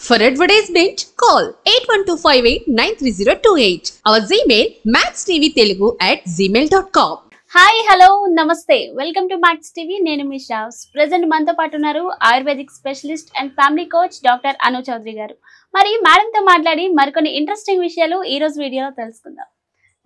For advertisement, call 8125893028. Our Gmail maxtvtelugu@gmail.com. Hi hello నమస్తే welcome to Max TV. నేను మీ షావ్స్. ప్రెసెంట్ మనతో పాటు ఉన్నారు ayurvedic specialist and family coach doctor Anu Chowdary గారు. మరి మేడంతో మాట్లాడి మరికొన్ని ఇంట్రెస్టింగ్ విషయాలు ఈ రోజు వీడియోలో తెలుసుకుందాం.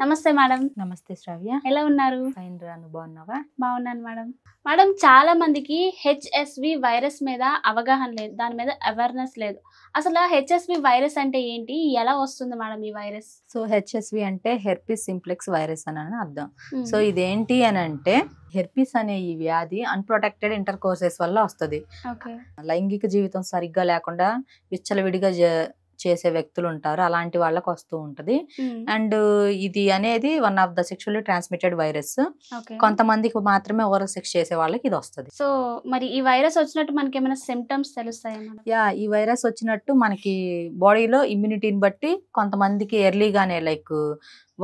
నమస్తే మేడం. నమస్తే శ్రావ్య. ఎలా ఉన్నారు? ఫైన్ రా, నువ్వు బాగున్నావా? బాగున్నాను మేడం. మేడం, చాలా మందికి హెచ్ఎస్వి వైరస్ మీద అవగాహన లేదు, దాని మీద అవేర్నెస్ లేదు. అసలు హెచ్ఎస్వి వైరస్ అంటే ఏంటి, ఎలా వస్తుంది మేడం ఈ వైరస్? సో హెచ్ఎస్వి అంటే హెర్పిస్ సింప్లెక్స్ వైరస్ అని అర్థం. సో ఇదేంటి అని అంటే హెర్పిస్ అనే ఈ వ్యాధి అన్ప్రొటెక్టెడ్ ఇంటర్ కోర్సెస్ వల్ల వస్తుంది. లైంగిక జీవితం సరిగ్గా లేకుండా విచ్చలవిడిగా చేసే వ్యక్తులు ఉంటారు, అలాంటి వాళ్ళకి వస్తూ ఉంటది. అండ్ ఇది అనేది one of the sexually transmitted virus. కొంతమందికి మాత్రమే ఓరల్ సెక్స్ చేసే వాళ్ళకి ఇది వస్తుంది. సో మరి ఈ వైరస్ వచ్చినట్టు మనకి ఏమైనా సిమ్టమ్స్ తెలుస్తాయా? ఈ వైరస్ వచ్చినట్టు మనకి బాడీలో ఇమ్యూనిటీని బట్టి కొంతమందికి ఎర్లీగానే లైక్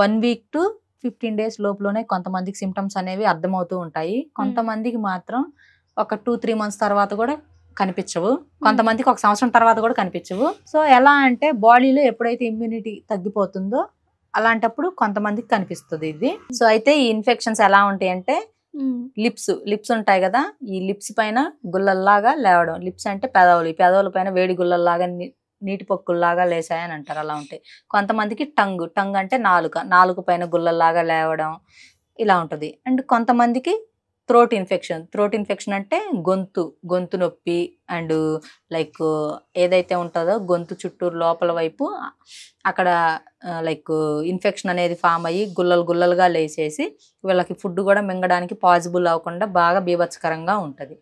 1 వీక్ టు 15 days లోపులోనే కొంతమందికి సిమ్టమ్స్ అనేవి అర్థమవుతూ ఉంటాయి. కొంతమందికి మాత్రం ఒక 2-3 months తర్వాత కూడా కనిపించవు, కొంతమందికి 1 సంవత్సరం తర్వాత కూడా కనిపించవు. సో ఎలా అంటే బాడీలో ఎప్పుడైతే ఇమ్యూనిటీ తగ్గిపోతుందో అలాంటప్పుడు కొంతమందికి కనిపిస్తుంది ఇది. సో అయితే ఈ ఇన్ఫెక్షన్స్ ఎలా ఉంటాయి అంటే లిప్స్ ఉంటాయి కదా, ఈ లిప్స్ పైన గుల్లల్లాగా లేవడం. లిప్స్ అంటే పెదవులు, ఈ పెదవుల పైన వేడి గుల్లల్లాగా నీటి పొక్కుల్లాగా లేసాయని అంటారు, అలా ఉంటాయి. కొంతమందికి టంగ్ అంటే నాలుక పైన గుల్లల్లాగా లేవడం ఇలా ఉంటుంది. అండ్ కొంతమందికి థ్రోట్ ఇన్ఫెక్షన్ అంటే గొంతు నొప్పి అండ్ లైక్ ఏదైతే ఉంటుందో గొంతు చుట్టూరు లోపల వైపు అక్కడ లైక్ ఇన్ఫెక్షన్ అనేది ఫామ్ అయ్యి గుల్లలుగా లేచేసి వీళ్ళకి ఫుడ్ కూడా మింగడానికి పాసిబుల్ అవ్వకుండా బాగా బీభత్సకరంగా ఉంటుంది.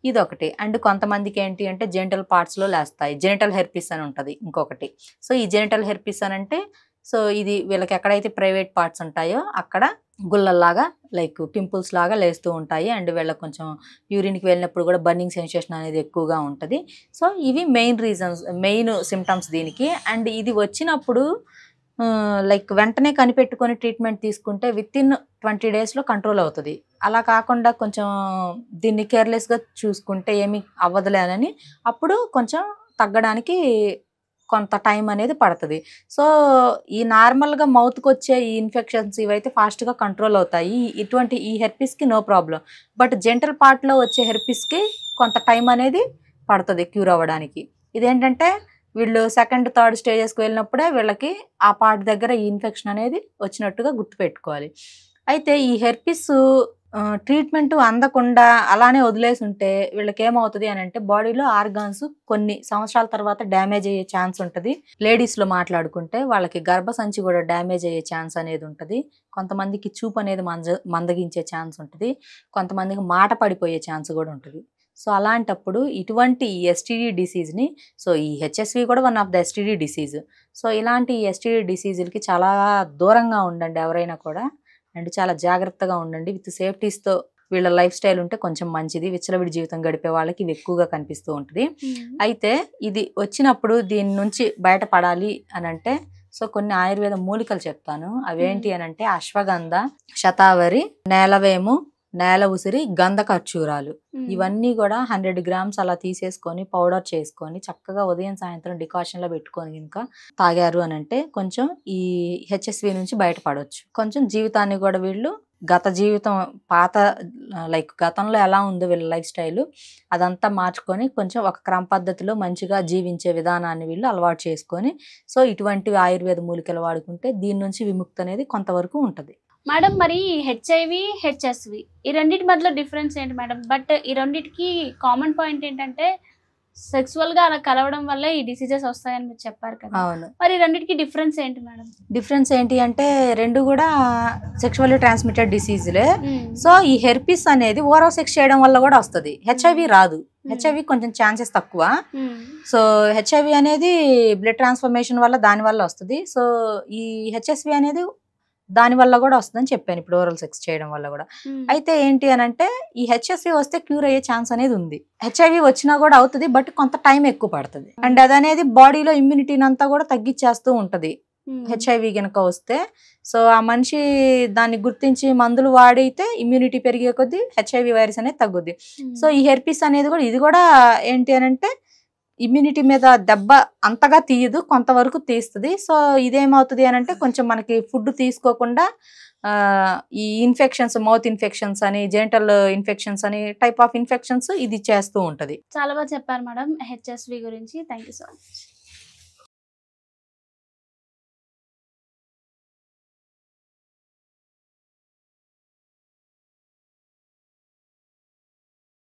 ఇదొకటి. అండ్ కొంతమందికి ఏంటి అంటే జెనిటల్ పార్ట్స్లో లేస్తాయి, జెనిటల్ హెర్పిస్ అని ఉంటుంది ఇంకొకటి. సో ఈ జెనిటల్ హెర్పిస్ అని అంటే సో ఇది వీళ్ళకి ఎక్కడైతే ప్రైవేట్ పార్ట్స్ ఉంటాయో అక్కడ గుల్లల్లాగా లైక్ పింపుల్స్ లాగా లేస్తూ ఉంటాయి. అండ్ వీళ్ళకి కొంచెం యూరిన్కి వెళ్ళినప్పుడు కూడా బర్నింగ్ సెన్సేషన్ అనేది ఎక్కువగా ఉంటుంది. సో ఇవి మెయిన్ సిమ్టమ్స్ దీనికి. అండ్ ఇది వచ్చినప్పుడు లైక్ వెంటనే కనిపెట్టుకొని ట్రీట్మెంట్ తీసుకుంటే వితిన్ 20 daysలో కంట్రోల్ అవుతుంది. అలా కాకుండా కొంచెం దీన్ని కేర్లెస్గా చూసుకుంటే ఏమీ అవ్వదులేనని అప్పుడు కొంచెం తగ్గడానికి కొంత టైం అనేది పడుతుంది. సో ఈ నార్మల్గా మౌత్కి వచ్చే ఈ ఇన్ఫెక్షన్స్ ఇవైతే ఫాస్ట్గా కంట్రోల్ అవుతాయి. ఈ హెర్పిస్కి నో ప్రాబ్లం. బట్ జెంటల్ పార్ట్లో వచ్చే హెర్పిస్కి కొంత టైం అనేది పడుతుంది క్యూర్ అవ్వడానికి. ఇదేంటంటే వీళ్ళు 2nd, 3rd స్టేజెస్కి వెళ్ళినప్పుడే వీళ్ళకి ఆ పార్ట్ దగ్గర ఈ ఇన్ఫెక్షన్ అనేది వచ్చినట్టుగా గుర్తుపెట్టుకోవాలి. అయితే ఈ హెర్పిస్ ట్రీట్మెంట్ అందకుండా అలానే వదిలేసి ఉంటే వీళ్ళకి ఏమవుతుంది అని అంటే బాడీలో ఆర్గాన్స్ కొన్ని సంవత్సరాల తర్వాత డ్యామేజ్ అయ్యే ఛాన్స్ ఉంటుంది. లేడీస్లో మాట్లాడుకుంటే వాళ్ళకి గర్భసంచి కూడా డ్యామేజ్ అయ్యే ఛాన్స్ అనేది ఉంటుంది. కొంతమందికి చూపు అనేది మందగించే ఛాన్స్ ఉంటుంది. కొంతమందికి మాట పడిపోయే ఛాన్స్ కూడా ఉంటుంది. సో అలాంటప్పుడు ఇటువంటి ఎస్టీడీ డిసీజ్ని, సో ఈ హెచ్ఎస్వి కూడా one of the STD disease. So ఇలాంటి ఎస్టీడీ డిసీజులకి చాలా దూరంగా ఉండండి ఎవరైనా కూడా. అండ్ చాలా జాగ్రత్తగా ఉండండి. విత్ సేఫ్టీస్తో వీళ్ళ లైఫ్ స్టైల్ ఉంటే కొంచెం మంచిది. విచ్చలవిడి జీవితం గడిపే వాళ్ళకి ఇది ఎక్కువగా కనిపిస్తూ ఉంటుంది. అయితే ఇది వచ్చినప్పుడు దీని నుంచి బయటపడాలి అని అంటే సో కొన్ని ఆయుర్వేద మూలికలు చెప్తాను. అవేంటి అని అంటే అశ్వగంధ, శతావరి, నేలవేము, నేల ఉసిరి, గంధ ఖర్జూరాలు. ఇవన్నీ కూడా 100 grams అలా తీసేసుకొని పౌడర్ చేసుకొని చక్కగా ఉదయం సాయంత్రం డికాషన్లో పెట్టుకొని ఇంకా తాగారు అని అంటే కొంచెం ఈ హెచ్ఎస్వి నుంచి బయటపడవచ్చు. కొంచెం జీవితాన్ని కూడా వీళ్ళు గతంలో ఎలా ఉందో వీళ్ళ లైఫ్ స్టైల్ అదంతా మార్చుకొని కొంచెం ఒక క్రమ పద్ధతిలో మంచిగా జీవించే విధానాన్ని వీళ్ళు అలవాటు చేసుకొని సో ఇటువంటి ఆయుర్వేద మూలికలు వాడుకుంటే దీని నుంచి విముక్తి అనేది కొంతవరకు ఉంటుంది. మేడం, మరి హెచ్ఐవి, హెచ్ఎస్వి ఈ రెండింటి మధ్యలో డిఫరెన్స్ ఏంటి మేడం? బట్ ఈ రెండింటికి కామన్ పాయింట్ ఏంటంటే సెక్సువల్గా అలా కలవడం వల్ల ఈ డిసీజెస్ వస్తాయని మీరు చెప్పారు కదా. అవును. మరి రెండింటికి డిఫరెన్స్ ఏంటి మేడం? డిఫరెన్స్ ఏంటి అంటే రెండు కూడా సెక్షువల్లీ ట్రాన్స్మిటెడ్ డిసీజులే. సో ఈ హెర్పిస్ అనేది ఓరల్ సెక్స్ చేయడం వల్ల కూడా వస్తుంది, హెచ్ఐవి రాదు. హెచ్ఐవి కొంచెం ఛాన్సెస్ తక్కువ. సో హెచ్ఐవి అనేది బ్లడ్ ట్రాన్స్ఫర్మేషన్ వల్ల దాని వల్ల వస్తుంది. సో ఈ హెచ్ఎస్వి అనేది దాని వల్ల కూడా వస్తుందని చెప్పాను ఇప్పుడు, ఓరల్ సెక్స్ చేయడం వల్ల కూడా. అయితే ఏంటి అని అంటే ఈ హెచ్ఎస్వి వస్తే క్యూర్ అయ్యే ఛాన్స్ అనేది ఉంది. హెచ్ఐవి వచ్చినా కూడా అవుతుంది, బట్ కొంత టైం ఎక్కువ పడుతుంది. అండ్ అది అనేది బాడీలో ఇమ్యూనిటీని అంతా కూడా తగ్గించేస్తూ ఉంటది హెచ్ఐవి గనక వస్తే. సో ఆ మనిషి దాన్ని గుర్తించి మందులు వాడితే ఇమ్యూనిటీ పెరిగే కొద్దీ హెచ్ఐవి వైరస్ అనేది తగ్గుద్ది. సో ఈ హెర్పిస్ అనేది కూడా ఇది కూడా ఏంటి అని అంటే ఇమ్యూనిటీ మీద దెబ్బ అంతగా తీయదు, కొంతవరకు తీస్తుంది. సో ఇదేమవుతుంది అని అంటే కొంచెం మనకి ఫుడ్ తీసుకోకుండా ఈ ఇన్ఫెక్షన్స్, మౌత్ ఇన్ఫెక్షన్స్ అని, జెనిటల్ ఇన్ఫెక్షన్స్ అని టైప్ ఆఫ్ ఇన్ఫెక్షన్స్ ఇది చేస్తూ ఉంటది. చాలా బాగా చెప్పారు మేడం హెచ్ఎస్వి గురించి. Thank you so much.